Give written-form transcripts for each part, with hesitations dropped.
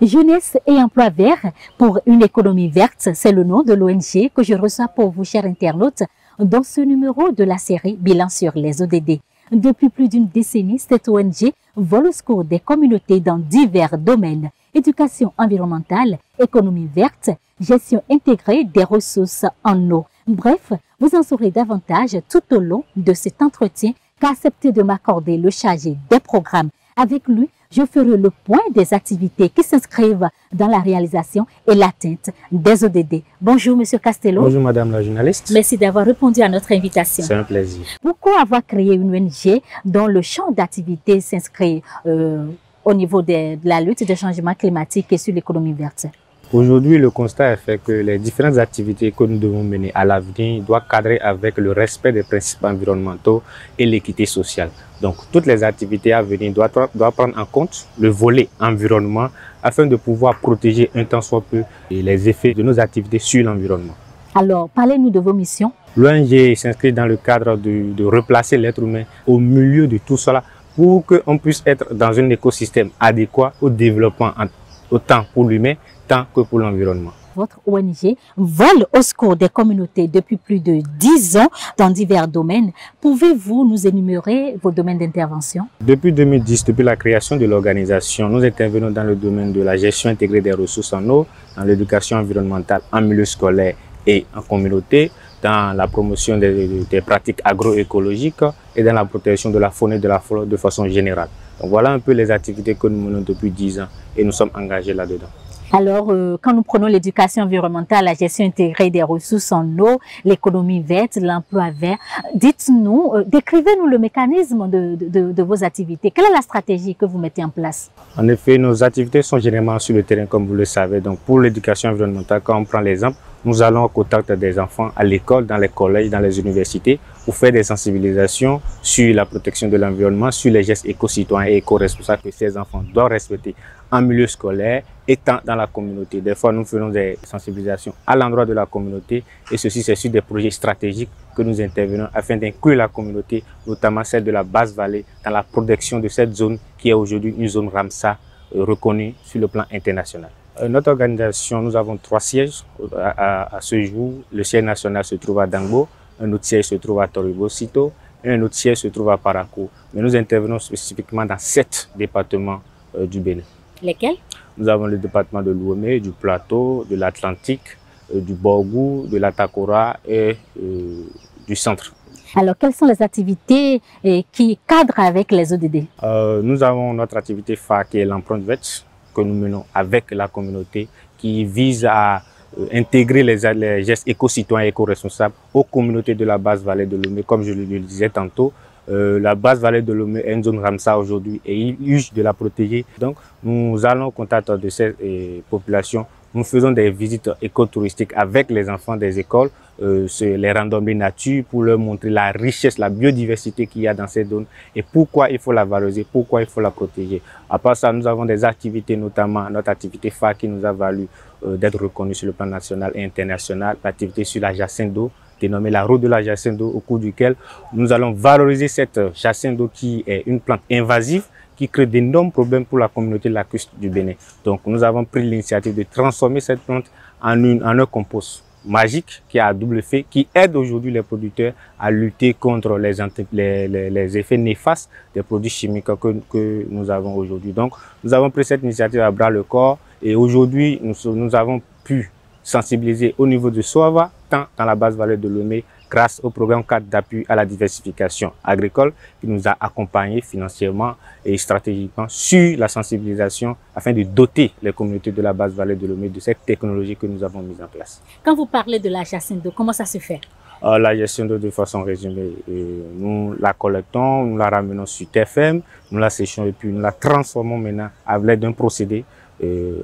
Jeunesse et emploi vert pour une économie verte, c'est le nom de l'ONG que je reçois pour vous, chers internautes, dans ce numéro de la série Bilan sur les ODD. Depuis plus d'une décennie, cette ONG vole au secours des communautés dans divers domaines: éducation environnementale, économie verte, gestion intégrée des ressources en eau. Bref, vous en saurez davantage tout au long de cet entretien qu'a accepté de m'accorder le chargé des programmes. Avec lui, je ferai le point des activités qui s'inscrivent dans la réalisation et l'atteinte des ODD. Bonjour, Monsieur Castello. Bonjour, Madame la journaliste. Merci d'avoir répondu à notre invitation. C'est un plaisir. Pourquoi avoir créé une ONG dont le champ d'activité s'inscrit au niveau de la lutte des changements climatiques et sur l'économie verte? Aujourd'hui, le constat est fait que les différentes activités que nous devons mener à l'avenir doivent cadrer avec le respect des principes environnementaux et l'équité sociale. Donc, toutes les activités à venir doivent prendre en compte le volet environnement afin de pouvoir protéger un tant soit peu les effets de nos activités sur l'environnement. Alors, parlez-nous de vos missions. L'ONG s'inscrit dans le cadre de replacer l'être humain au milieu de tout cela pour qu'on puisse être dans un écosystème adéquat au développement, autant pour l'humain que pour l'environnement. Votre ONG vole au secours des communautés depuis plus de 10 ans dans divers domaines. Pouvez-vous nous énumérer vos domaines d'intervention? Depuis 2010, depuis la création de l'organisation, nous intervenons dans le domaine de la gestion intégrée des ressources en eau, dans l'éducation environnementale en milieu scolaire et en communauté, dans la promotion des pratiques agroécologiques et dans la protection de la faune et de la flore de façon générale. Donc voilà un peu les activités que nous menons depuis 10 ans et nous sommes engagés là-dedans. Alors, quand nous prenons l'éducation environnementale, la gestion intégrée des ressources en eau, l'économie verte, l'emploi vert, dites-nous, décrivez-nous le mécanisme de vos activités. Quelle est la stratégie que vous mettez en place? En effet, nos activités sont généralement sur le terrain, comme vous le savez. Donc, pour l'éducation environnementale, quand on prend l'exemple, nous allons au contact des enfants à l'école, dans les collèges, dans les universités, pour faire des sensibilisations sur la protection de l'environnement, sur les gestes éco-citoyens et éco-responsables que ces enfants doivent respecter en milieu scolaire et dans la communauté. Des fois, nous faisons des sensibilisations à l'endroit de la communauté et ceci, c'est sur des projets stratégiques que nous intervenons afin d'inclure la communauté, notamment celle de la Basse-Vallée, dans la protection de cette zone qui est aujourd'hui une zone Ramsar reconnue sur le plan international. Notre organisation, nous avons 3 sièges à ce jour. Le siège national se trouve à Dangbo, un autre siège se trouve à Toribo-Sito et un autre siège se trouve à Parakou. Mais nous intervenons spécifiquement dans 7 départements du Bénin. Lesquels? Nous avons le département de l'Ouémé, du Plateau, de l'Atlantique, du Borgou, de l'Atakora et du Centre. Alors, quelles sont les activités qui cadrent avec les ODD? Nous avons notre activité phare qui est l'empreinte verte que nous menons avec la communauté qui vise à intégrer les gestes éco-citoyens et éco-responsables aux communautés de la Basse-Vallée de Lomé. Comme je le disais tantôt, la Basse-Vallée de Lomé est une zone Ramsar aujourd'hui et il urge de la protéger. Donc, nous allons au contact de ces populations. Nous faisons des visites écotouristiques avec les enfants des écoles, les randonnées nature pour leur montrer la richesse, la biodiversité qu'il y a dans ces zones et pourquoi il faut la valoriser, pourquoi il faut la protéger. À part ça, nous avons des activités, notamment notre activité phare qui nous a valu d'être reconnue sur le plan national et international, l'activité sur la jacinthe d'eau, dénommée la route de la jacinthe d'eau, au cours duquel nous allons valoriser cette jacinthe d'eau qui est une plante invasive qui crée d'énormes problèmes pour la communauté de la côte du Bénin. Donc nous avons pris l'initiative de transformer cette plante en un compost magique qui a à double effet, qui aide aujourd'hui les producteurs à lutter contre les effets néfastes des produits chimiques que nous avons aujourd'hui. Donc nous avons pris cette initiative à bras le corps et aujourd'hui nous avons pu sensibiliser au niveau de Soava, tant dans la Basse-Vallée de Lomé, grâce au programme 4 d'appui à la diversification agricole qui nous a accompagnés financièrement et stratégiquement sur la sensibilisation afin de doter les communautés de la Basse-Vallée de Lomé de cette technologie que nous avons mise en place. Quand vous parlez de la jacinthe d'eau, comment ça se fait? La gestion d'eau, de façon résumée, nous la collectons, nous la ramenons sur terre ferme, nous la séchons et puis nous la transformons maintenant avec l'aide d'un procédé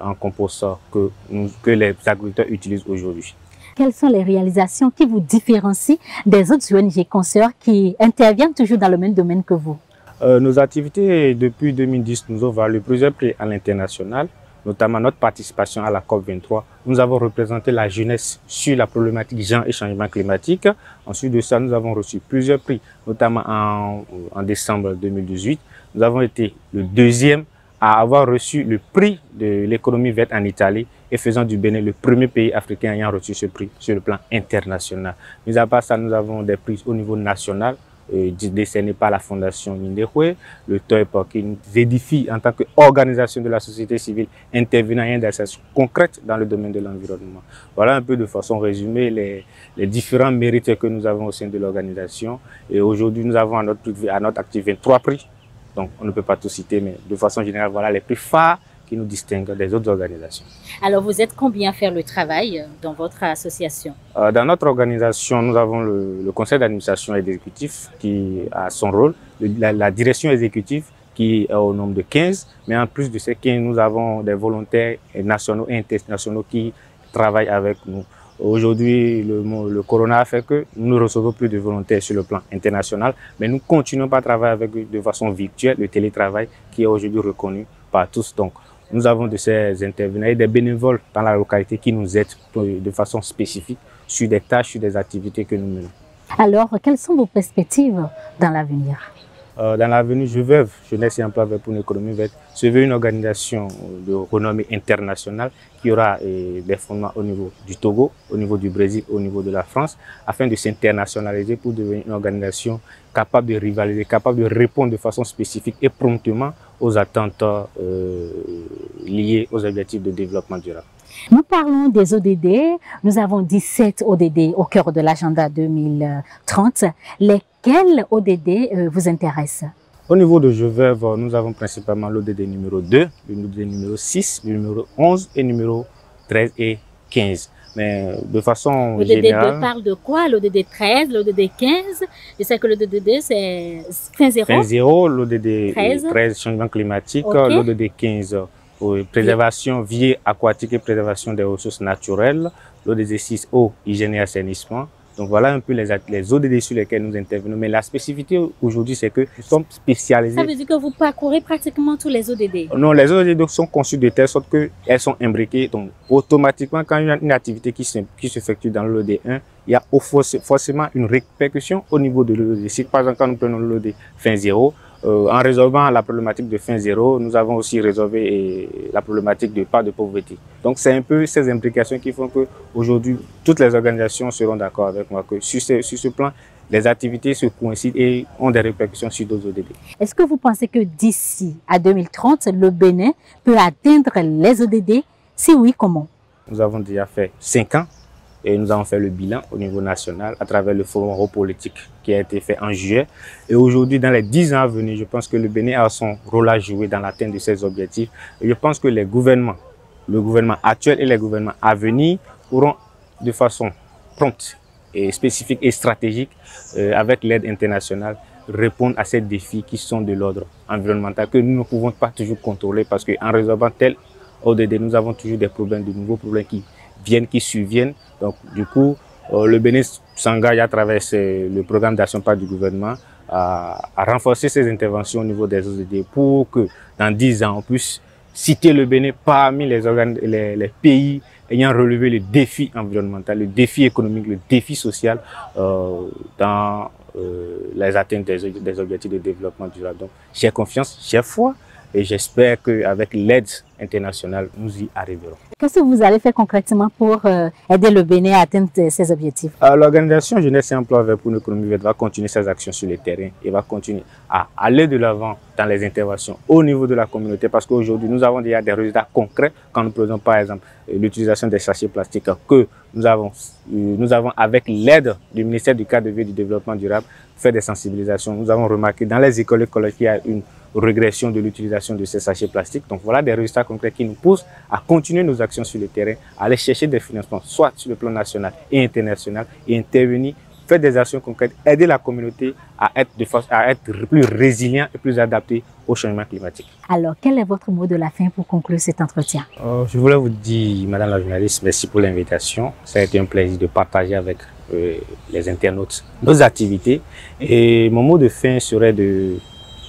en compost que les agriculteurs utilisent aujourd'hui. Quelles sont les réalisations qui vous différencient des autres ONG consoeurs qui interviennent toujours dans le même domaine que vous? Nos activités depuis 2010 nous ont valu plusieurs prix à l'international, notamment notre participation à la COP23. Nous avons représenté la jeunesse sur la problématique genre et changement climatique. Ensuite de ça, nous avons reçu plusieurs prix, notamment en décembre 2018. Nous avons été le 2e à avoir reçu le prix de l'économie verte en Italie et faisant du Bénin le premier pays africain ayant reçu ce prix sur le plan international. Mis à part ça, nous avons des prix au niveau national décerné par la Fondation Mindehwe, le TOEP qui nous édifie en tant qu'organisation de la société civile intervenant dans des actions concrètes dans le domaine de l'environnement. Voilà un peu de façon résumée les différents mérites que nous avons au sein de l'organisation. Et aujourd'hui, nous avons à notre actif 23 prix. Donc, on ne peut pas tout citer, mais de façon générale, voilà les plus phares qui nous distinguent des autres organisations. Alors, vous êtes combien à faire le travail dans votre association? Dans notre organisation, nous avons le conseil d'administration exécutif qui a son rôle, la direction exécutive qui est au nombre de 15, mais en plus de ces 15, nous avons des volontaires nationaux et internationaux qui travaillent avec nous. Aujourd'hui, le corona a fait que nous ne recevons plus de volontaires sur le plan international, mais nous continuons à travailler avec eux de façon virtuelle, le télétravail qui est aujourd'hui reconnu par tous. Donc, nous avons de ces intervenants et des bénévoles dans la localité qui nous aident de façon spécifique sur des tâches, sur des activités que nous menons. Alors, quelles sont vos perspectives dans l'avenir? Dans l'avenir, Jeunesse et Emploi Vert pour une économie verte, se veut une organisation de renommée internationale qui aura des fondements au niveau du Togo, au niveau du Brésil, au niveau de la France, afin de s'internationaliser pour devenir une organisation capable de rivaliser, capable de répondre de façon spécifique et promptement aux attentes liées aux objectifs de développement durable. Nous parlons des ODD. Nous avons 17 ODD au cœur de l'agenda 2030. Lesquels ODD vous intéressent? Au niveau de JEVEV, nous avons principalement l'ODD numéro 2, l'ODD numéro 6, le numéro 11 et numéro 13 et 15. Mais de façon générale... L'ODD 2 parle de quoi? L'ODD 13, l'ODD 15? Je sais que l'ODD 2 c'est fin zéro. Fin zéro, l'ODD 13, changement climatique, okay. L'ODD 15, préservation, vie aquatique et préservation des ressources naturelles, l'ODD 6, eau, hygiène et assainissement. Donc voilà un peu les ODD sur lesquels nous intervenons. Mais la spécificité aujourd'hui, c'est que nous sommes spécialisés. Ça veut dire que vous parcourez pratiquement tous les ODD? Non, les ODD sont conçus de telle sorte qu'elles sont imbriquées. Donc automatiquement, quand il y a une activité qui s'effectue dans l'ODD 1, il y a forcément une répercussion au niveau de l'ODD 6. Par exemple, quand nous prenons l'ODD fin zéro, en résolvant la problématique de fin zéro, nous avons aussi résolu la problématique de part de pauvreté. Donc c'est un peu ces implications qui font qu'aujourd'hui, toutes les organisations seront d'accord avec moi que sur ce plan, les activités se coïncident et ont des répercussions sur d'autres ODD. Est-ce que vous pensez que d'ici à 2030, le Bénin peut atteindre les ODD? Si oui, comment? Nous avons déjà fait 5 ans. Et nous avons fait le bilan au niveau national à travers le forum europolitique qui a été fait en juillet. Et aujourd'hui, dans les 10 ans à venir, je pense que le Bénin a son rôle à jouer dans l'atteinte de ces objectifs. Et je pense que les gouvernements, le gouvernement actuel et les gouvernements à venir, pourront de façon prompte et spécifique et stratégique, avec l'aide internationale, répondre à ces défis qui sont de l'ordre environnemental que nous ne pouvons pas toujours contrôler parce qu'en résolvant tel ODD, nous avons toujours des problèmes, de nouveaux problèmes qui surviennent. Donc, du coup, le Bénin s'engage à travers le programme d'action par du gouvernement à renforcer ses interventions au niveau des ODD pour que dans 10 ans, on puisse citer le Bénin parmi les pays ayant relevé le défi environnemental, le défi économique, le défi social dans les atteintes des objectifs de développement durable. Donc, j'ai confiance, j'ai foi. Et j'espère qu'avec l'aide internationale, nous y arriverons. Qu'est-ce que vous allez faire concrètement pour aider le Bénin à atteindre ses objectifs? L'organisation Jeunesse et Emploi Vert pour une économie verte va continuer ses actions sur le terrain et va continuer à aller de l'avant dans les interventions au niveau de la communauté parce qu'aujourd'hui, nous avons déjà des résultats concrets quand nous prenons par exemple l'utilisation des sachets plastiques que nous avons avec l'aide du ministère du cadre de vie et du développement durable fait des sensibilisations. Nous avons remarqué dans les écoles qu'il y a une régression de l'utilisation de ces sachets plastiques. Donc voilà des résultats concrets qui nous poussent à continuer nos actions sur le terrain, à aller chercher des financements, soit sur le plan national et international, et intervenir, faire des actions concrètes, aider la communauté à être plus résilient et plus adapté au changement climatique. Alors, quel est votre mot de la fin pour conclure cet entretien? Je voulais vous dire, Madame la journaliste, merci pour l'invitation. Ça a été un plaisir de partager avec les internautes nos activités. Et mon mot de fin serait de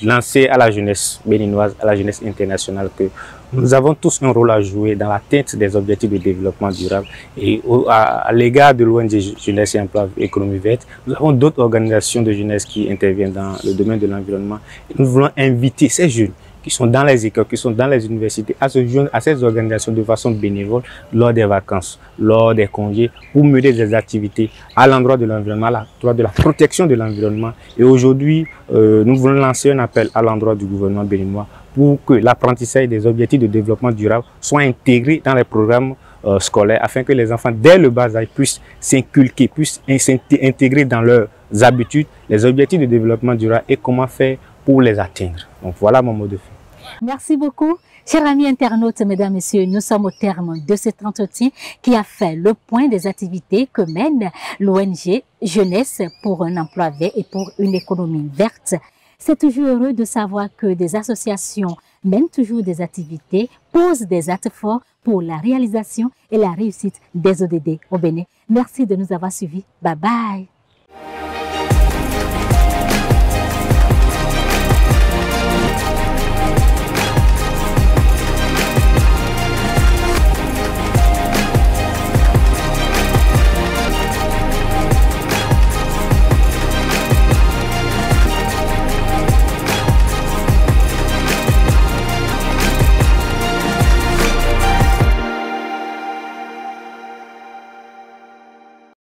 lancer à la jeunesse béninoise, à la jeunesse internationale que nous avons tous un rôle à jouer dans l'atteinte des objectifs de développement durable et à l'égard de l'ONG Jeunesse et Emploi Économie Verte, nous avons d'autres organisations de jeunesse qui interviennent dans le domaine de l'environnement. Nous voulons inviter ces jeunes qui sont dans les écoles, qui sont dans les universités, à se joindre à ces organisations de façon bénévole lors des vacances, lors des congés, pour mener des activités à l'endroit de l'environnement, à l'endroit de la protection de l'environnement. Et aujourd'hui, nous voulons lancer un appel à l'endroit du gouvernement béninois pour que l'apprentissage des objectifs de développement durable soit intégré dans les programmes scolaires, afin que les enfants, dès le bas âge, puissent s'inculquer, puissent s'intégrer dans leurs habitudes les objectifs de développement durable et comment faire pour les atteindre. Donc voilà mon mot de fin. Merci beaucoup. Chers amis internautes, mesdames, messieurs, nous sommes au terme de cet entretien qui a fait le point des activités que mène l'ONG Jeunesse pour un emploi vert et pour une économie verte. C'est toujours heureux de savoir que des associations mènent toujours des activités, posent des actes forts pour la réalisation et la réussite des ODD au Bénin. Merci de nous avoir suivis. Bye bye.